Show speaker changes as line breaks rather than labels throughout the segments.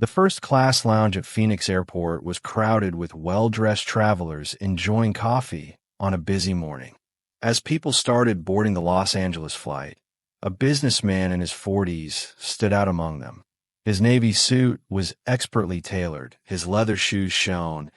The first-class lounge at Phoenix Airport was crowded with well-dressed travelers enjoying coffee on a busy morning. As people started boarding the Los Angeles flight, a businessman in his 40s stood out among them. His navy suit was expertly tailored, his leather shoes shone,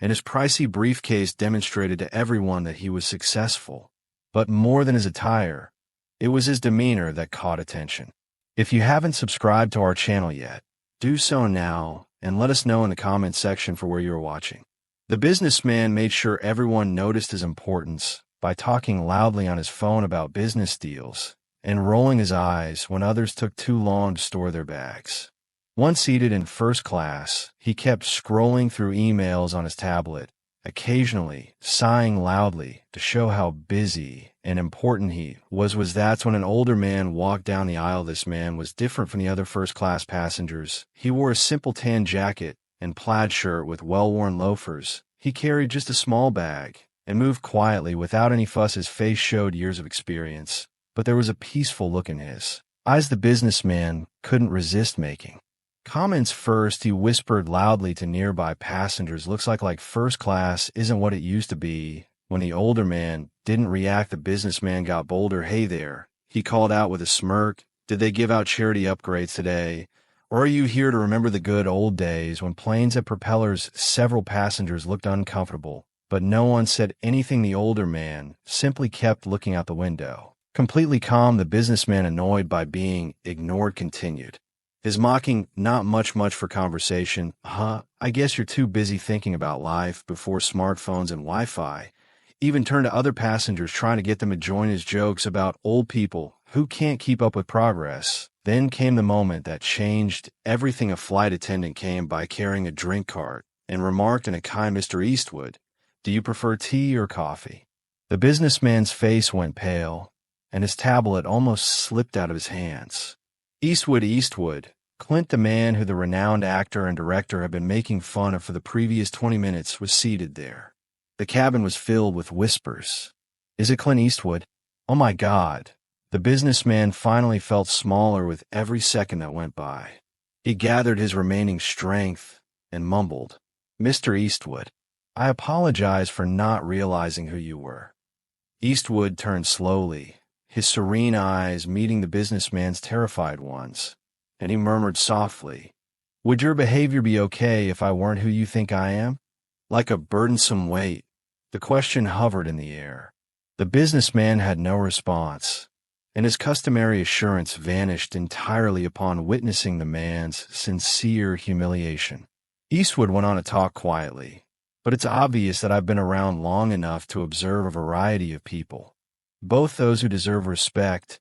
and his pricey briefcase demonstrated to everyone that he was successful. But more than his attire, it was his demeanor that caught attention. If you haven't subscribed to our channel yet, do so now and let us know in the comments section for where you are watching. The businessman made sure everyone noticed his importance by talking loudly on his phone about business deals and rolling his eyes when others took too long to store their bags. Once seated in first class, he kept scrolling through emails on his tablet, occasionally sighing loudly to show how busy and important he was. That's when an older man walked down the aisle. This man was different from the other first-class passengers. He wore a simple tan jacket and plaid shirt with well-worn loafers. He carried just a small bag and moved quietly without any fuss. His face showed years of experience, but there was a peaceful look in his eyes the businessman couldn't resist making. Comments first, he whispered loudly to nearby passengers, "Looks like first class isn't what it used to be." When the older man didn't react, the businessman got bolder. "Hey there," he called out with a smirk. "Did they give out charity upgrades today? Or are you here to remember the good old days when planes had propellers?" Several passengers looked uncomfortable, but no one said anything. The older man simply kept looking out the window. Completely calm, the businessman, annoyed by being ignored, continued his mocking, "Not much for conversation, huh? I guess you're too busy thinking about life before smartphones and Wi-Fi." Even turned to other passengers, trying to get them to join his jokes about old people who can't keep up with progress. Then came the moment that changed everything. A flight attendant came by carrying a drink cart and remarked in a kind, "Mr. Eastwood, do you prefer tea or coffee?" The businessman's face went pale, and his tablet almost slipped out of his hands. Eastwood, Clint, the man who the renowned actor and director had been making fun of for the previous 20 minutes, was seated there. The cabin was filled with whispers. "Is it Clint Eastwood? Oh my God." The businessman finally felt smaller with every second that went by. He gathered his remaining strength and mumbled, "Mr. Eastwood, I apologize for not realizing who you were." Eastwood turned slowly, his serene eyes meeting the businessman's terrified ones, and he murmured softly, "Would your behavior be okay if I weren't who you think I am?" Like a burdensome weight, the question hovered in the air. The businessman had no response, and his customary assurance vanished entirely upon witnessing the man's sincere humiliation. Eastwood went on to talk quietly, "But it's obvious that I've been around long enough to observe a variety of people, both those who deserve respect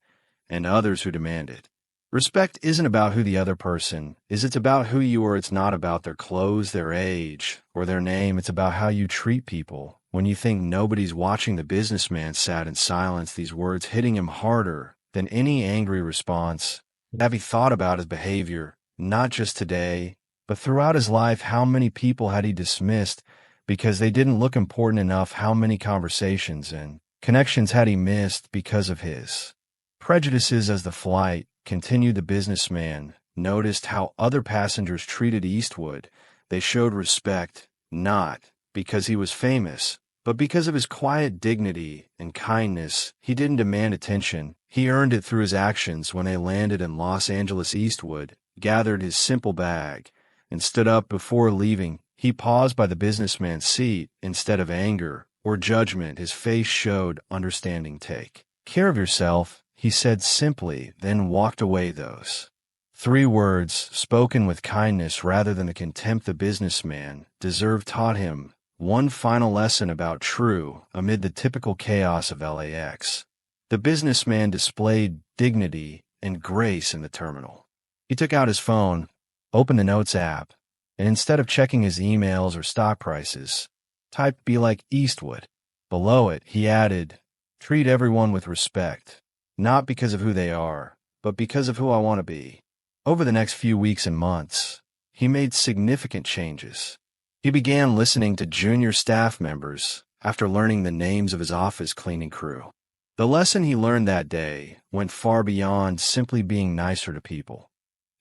and others who demand it. Respect isn't about who the other person is, it's about who you are. It's not about their clothes, their age, or their name. It's about how you treat people when you think nobody's watching." The businessman sat in silence, these words hitting him harder than any angry response. Have he thought about his behavior, not just today, but throughout his life? How many people had he dismissed because they didn't look important enough? How many conversations and connections had he missed because of his prejudices? As the flight continued, the businessman noticed how other passengers treated Eastwood. They showed respect, not because he was famous, but because of his quiet dignity and kindness. He didn't demand attention, he earned it through his actions. When they landed in Los Angeles, Eastwood gathered his simple bag and stood up. Before leaving, he paused by the businessman's seat. Instead of anger or judgment, his face showed understanding. "Take care of yourself," he said simply, then walked away. Those 3 words, spoken with kindness rather than the contempt the businessman deserved, taught him one final lesson about true amid the typical chaos of LAX. The businessman displayed dignity and grace in the terminal. He took out his phone, opened the Notes app, and instead of checking his emails or stock prices, typed "Be like Eastwood." Below it, he added, "Treat everyone with respect, not because of who they are, but because of who I want to be." Over the next few weeks and months, he made significant changes. He began listening to junior staff members after learning the names of his office cleaning crew. The lesson he learned that day went far beyond simply being nicer to people.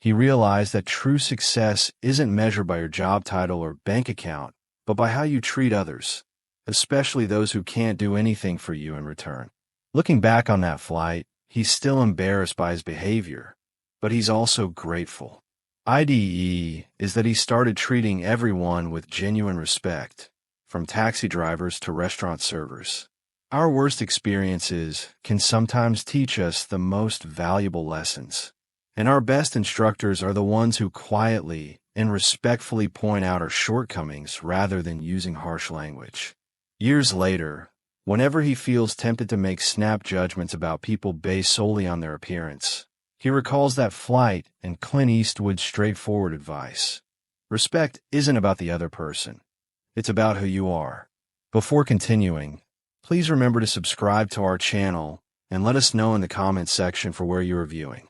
He realized that true success isn't measured by your job title or bank account, but by how you treat others, especially those who can't do anything for you in return. Looking back on that flight, he's still embarrassed by his behavior, but he's also grateful. IDE is that he started treating everyone with genuine respect, from taxi drivers to restaurant servers. Our worst experiences can sometimes teach us the most valuable lessons, and our best instructors are the ones who quietly and respectfully point out our shortcomings rather than using harsh language. Years later, whenever he feels tempted to make snap judgments about people based solely on their appearance, he recalls that flight and Clint Eastwood's straightforward advice. Respect isn't about the other person. It's about who you are. Before continuing, please remember to subscribe to our channel and let us know in the comments section for where you are viewing.